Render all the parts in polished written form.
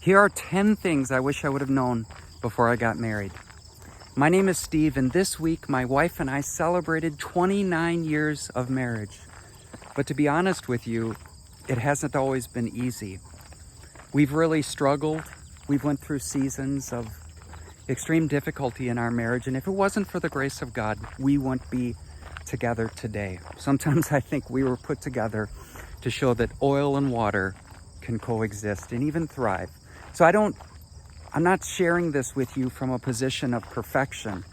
Here are 10 things I wish I would have known before I got married. My name is Steve, and this week my wife and I celebrated 29 years of marriage. But to be honest with you, it hasn't always been easy. We've really struggled. We've went through seasons of extreme difficulty in our marriage, and if it wasn't for the grace of God, we wouldn't be together today. Sometimes I think we were put together to show that oil and water can coexist and even thrive. So I'm not sharing this with you from a position of perfection.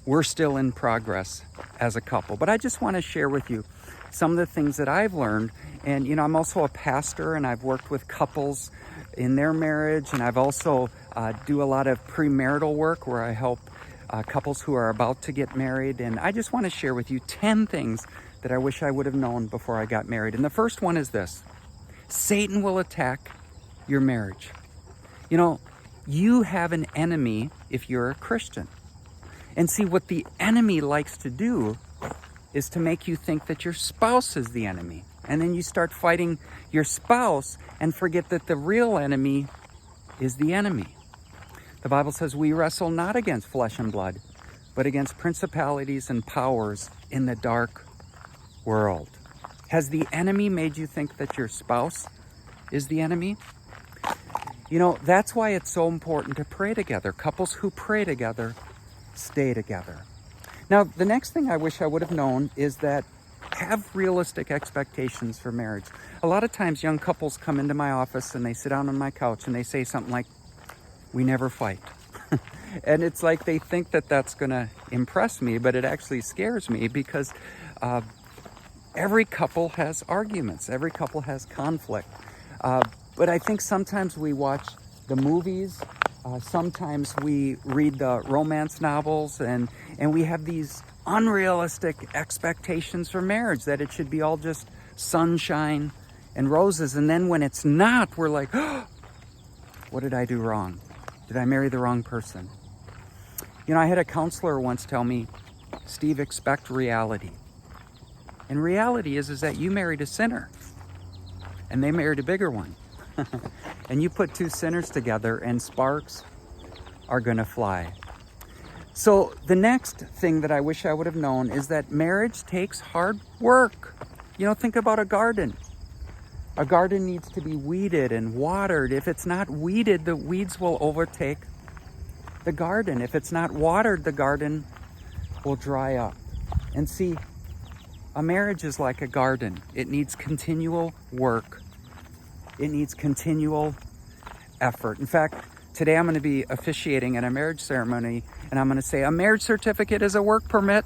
We're still in progress as a couple, but I just want to share with you some of the things that I've learned. And I'm also a pastor, and I've worked with couples in their marriage, and I've also do a lot of premarital work where I help couples who are about to get married. And I just want to share with you 10 things that I wish I would have known before I got married. And the first one is this: Satan will attack your marriage. You have an enemy if you're a Christian. And see, what the enemy likes to do is to make you think that your spouse is the enemy. And then you start fighting your spouse and forget that the real enemy is the enemy. The Bible says we wrestle not against flesh and blood, but against principalities and powers in the dark world. Has the enemy made you think that your spouse is the enemy? That's why it's so important to pray together. Couples who pray together stay together. Now, the next thing I wish I would have known is that have realistic expectations for marriage. A lot of times young couples come into my office and they sit down on my couch and they say something like, "We never fight." And it's like they think that that's going to impress me, but it actually scares me because every couple has arguments. Every couple has conflict. But I think sometimes we watch the movies, sometimes we read the romance novels, and we have these unrealistic expectations for marriage, that it should be all just sunshine and roses. And then when it's not, we're like, oh, what did I do wrong? Did I marry the wrong person? I had a counselor once tell me, "Steve, expect reality." And reality is that you married a sinner, and they married a bigger one. And you put two sinners together and sparks are going to fly. So the next thing that I wish I would have known is that marriage takes hard work. Think about a garden. A garden needs to be weeded and watered. If it's not weeded, the weeds will overtake the garden. If it's not watered, the garden will dry up. And see, a marriage is like a garden. It needs continual work. It needs continual effort. In fact, today I'm going to be officiating at a marriage ceremony, and I'm going to say a marriage certificate is a work permit.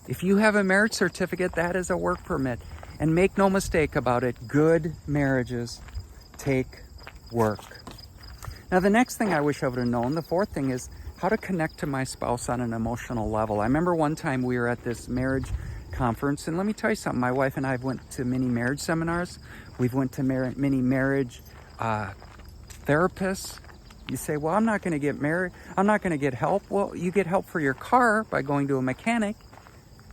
If you have a marriage certificate, that is a work permit. And make no mistake about it, good marriages take work. Now, the next thing I wish I would have known, the fourth thing, is how to connect to my spouse on an emotional level. I remember one time we were at this marriage conference, and let me tell you something. My wife and I went to many marriage seminars. We've went to many marriage therapists. You say, "Well, I'm not going to get married. I'm not going to get help." Well, you get help for your car by going to a mechanic.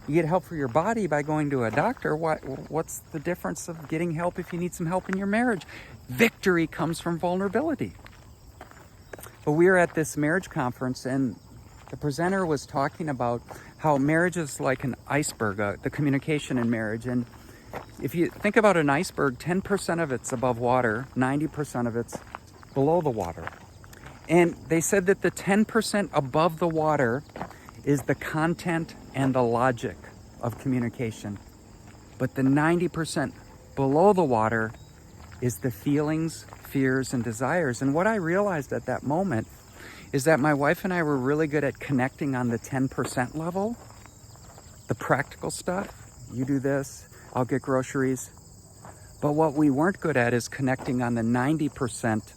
You get help for your body by going to a doctor. What's the difference of getting help if you need some help in your marriage? Victory comes from vulnerability. But we were at this marriage conference, and the presenter was talking about how marriage is like an iceberg, the communication in marriage. And if you think about an iceberg, 10% of it's above water, 90% of it's below the water. And they said that the 10% above the water is the content and the logic of communication. But the 90% below the water is the feelings, fears, and desires. And what I realized at that moment is that my wife and I were really good at connecting on the 10% level, the practical stuff. You do this, I'll get groceries. But what we weren't good at is connecting on the 90%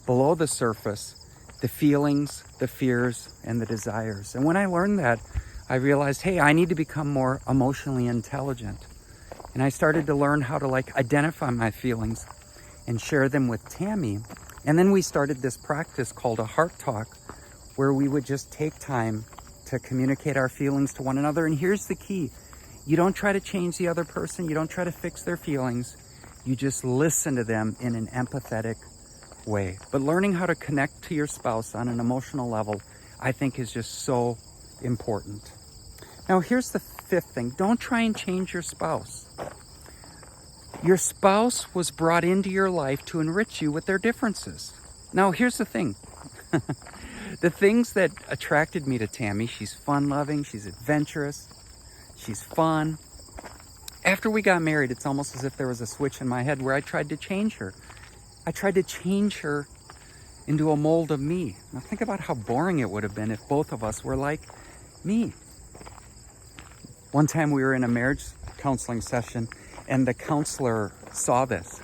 below the surface, the feelings, the fears, and the desires. And when I learned that, I realized, hey, I need to become more emotionally intelligent. And I started to learn how to identify my feelings and share them with Tammy. And then we started this practice called a heart talk, where we would just take time to communicate our feelings to one another. And here's the key. You don't try to change the other person. You don't try to fix their feelings. You just listen to them in an empathetic way. But learning how to connect to your spouse on an emotional level, I think, is just so important. Now, here's the fifth thing. Don't try and change your spouse. Your spouse was brought into your life to enrich you with their differences. Now, here's the thing. The things that attracted me to Tammy, she's fun-loving, she's adventurous, she's fun. After we got married, it's almost as if there was a switch in my head where I tried to change her. I tried to change her into a mold of me. Now think about how boring it would have been if both of us were like me. One time we were in a marriage counseling session and the counselor saw this.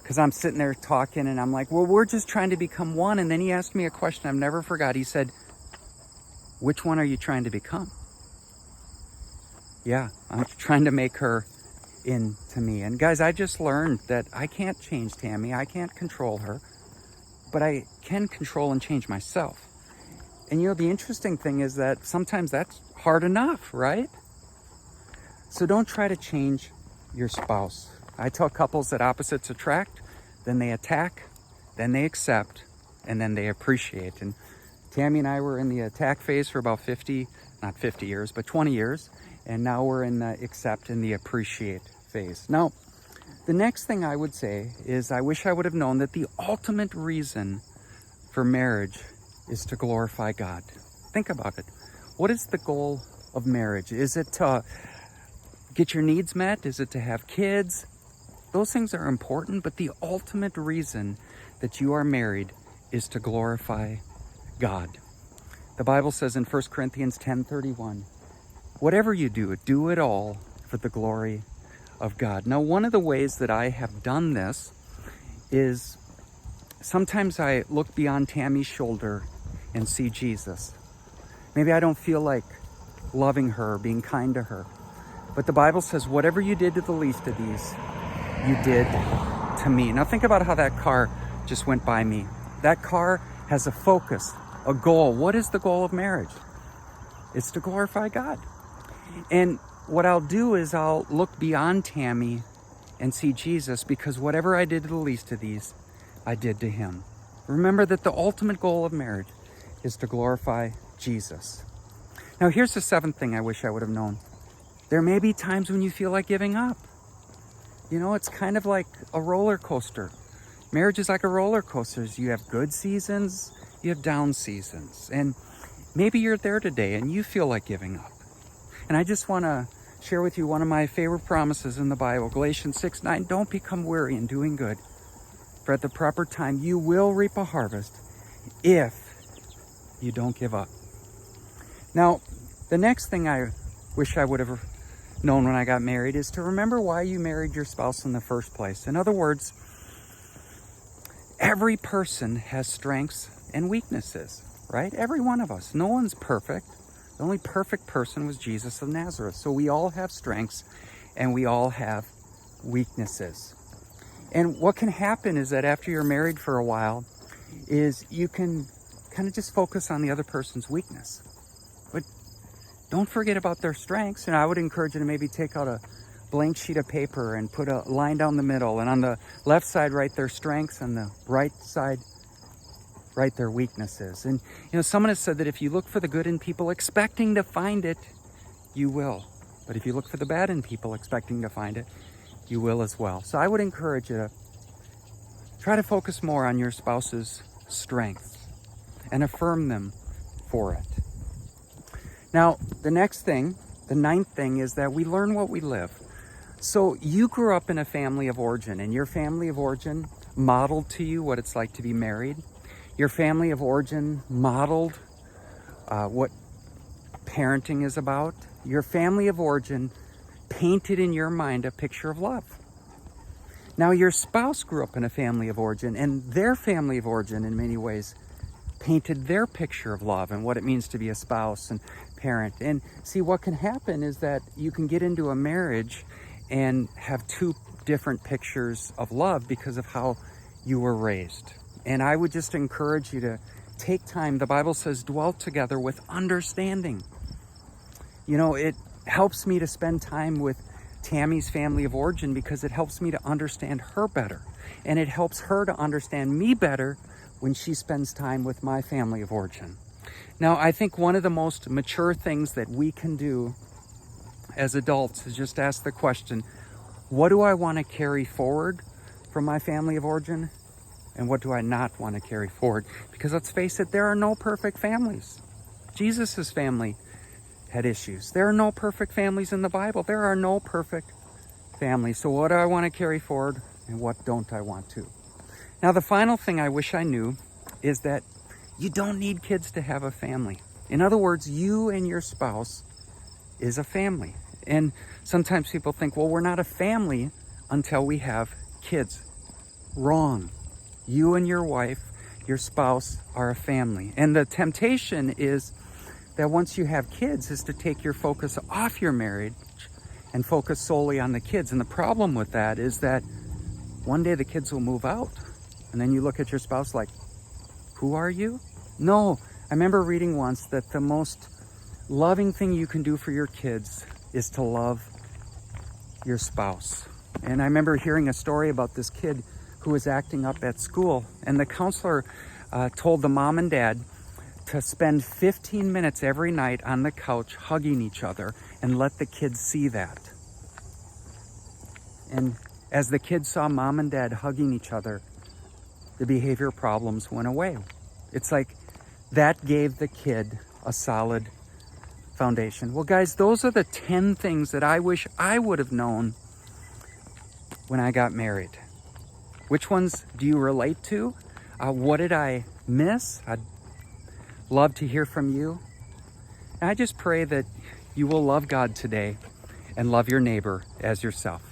Because I'm sitting there talking and I'm like, well, we're just trying to become one. And then he asked me a question I've never forgot. He said, which one are you trying to become? Yeah, I'm trying to make her into me. And guys, I just learned that I can't change Tammy. I can't control her. But I can control and change myself. And you know, the interesting thing is that sometimes that's hard enough, right? So don't try to change your spouse. I tell couples that opposites attract, then they attack, then they accept, and then they appreciate. And Tammy and I were in the attack phase for about 20 years. And now we're in the accept and the appreciate phase. Now, the next thing I would say is I wish I would have known that the ultimate reason for marriage is to glorify God. Think about it. What is the goal of marriage? Is it to get your needs met? Is it to have kids? Those things are important, but the ultimate reason that you are married is to glorify God. The Bible says in 1 Corinthians 10:31, whatever you do, do it all for the glory of God. Now, one of the ways that I have done this is sometimes I look beyond Tammy's shoulder and see Jesus. Maybe I don't feel like loving her, being kind to her. But the Bible says, whatever you did to the least of these, you did to me. Now think about how that car just went by me. That car has a focus, a goal. What is the goal of marriage? It's to glorify God. And what I'll do is I'll look beyond Tammy and see Jesus, because whatever I did to the least of these, I did to him. Remember that the ultimate goal of marriage is to glorify Jesus. Now here's the seventh thing I wish I would have known. There may be times when you feel like giving up. You know, it's kind of like a roller coaster. Marriage is like a roller coaster. You have good seasons, you have down seasons. And maybe you're there today and you feel like giving up. And I just want to share with you one of my favorite promises in the Bible, Galatians 6:9. Don't become weary in doing good, for at the proper time you will reap a harvest if you don't give up. Now, the next thing I wish I would have known when I got married is to remember why you married your spouse in the first place. In other words, every person has strengths and weaknesses, right? Every one of us. No one's perfect. The only perfect person was Jesus of Nazareth. So we all have strengths and we all have weaknesses. And what can happen is that after you're married for a while is you can kind of just focus on the other person's weakness. But don't forget about their strengths. And I would encourage you to maybe take out a blank sheet of paper and put a line down the middle. And on the left side, write their strengths. And the right side, write their weaknesses. And, you know, someone has said that if you look for the good in people expecting to find it, you will. But if you look for the bad in people expecting to find it, you will as well. So I would encourage you to try to focus more on your spouse's strengths and affirm them for it. Now, the next thing, the ninth thing, is that we learn what we live. So you grew up in a family of origin, and your family of origin modeled to you what it's like to be married. Your family of origin modeled what parenting is about. Your family of origin painted in your mind a picture of love. Now, your spouse grew up in a family of origin, and their family of origin, in many ways, painted their picture of love and what it means to be a spouse and parent. And see, what can happen is that you can get into a marriage and have two different pictures of love because of how you were raised. And I would just encourage you to take time. The Bible says, dwell together with understanding. You know, it helps me to spend time with Tammy's family of origin because it helps me to understand her better. And it helps her to understand me better when she spends time with my family of origin. Now, I think one of the most mature things that we can do as adults is just ask the question, what do I want to carry forward from my family of origin? And what do I not want to carry forward? Because let's face it, there are no perfect families. Jesus' family had issues. There are no perfect families in the Bible. There are no perfect families. So what do I want to carry forward and what don't I want to? Now, the final thing I wish I knew is that you don't need kids to have a family. In other words, you and your spouse is a family. And sometimes people think, well, we're not a family until we have kids. Wrong. You and your wife, your spouse, are a family. And the temptation is that once you have kids is to take your focus off your marriage and focus solely on the kids. And the problem with that is that one day the kids will move out. And then you look at your spouse like, who are you? No, I remember reading once that the most loving thing you can do for your kids is to love your spouse. And I remember hearing a story about this kid who was acting up at school. And the counselor told the mom and dad to spend 15 minutes every night on the couch hugging each other and let the kids see that. And as the kids saw mom and dad hugging each other, the behavior problems went away. It's like that gave the kid a solid foundation. Well, guys, those are the 10 things that I wish I would have known when I got married. Which ones do you relate to? What did I miss? I'd love to hear from you. And I just pray that you will love God today and love your neighbor as yourself.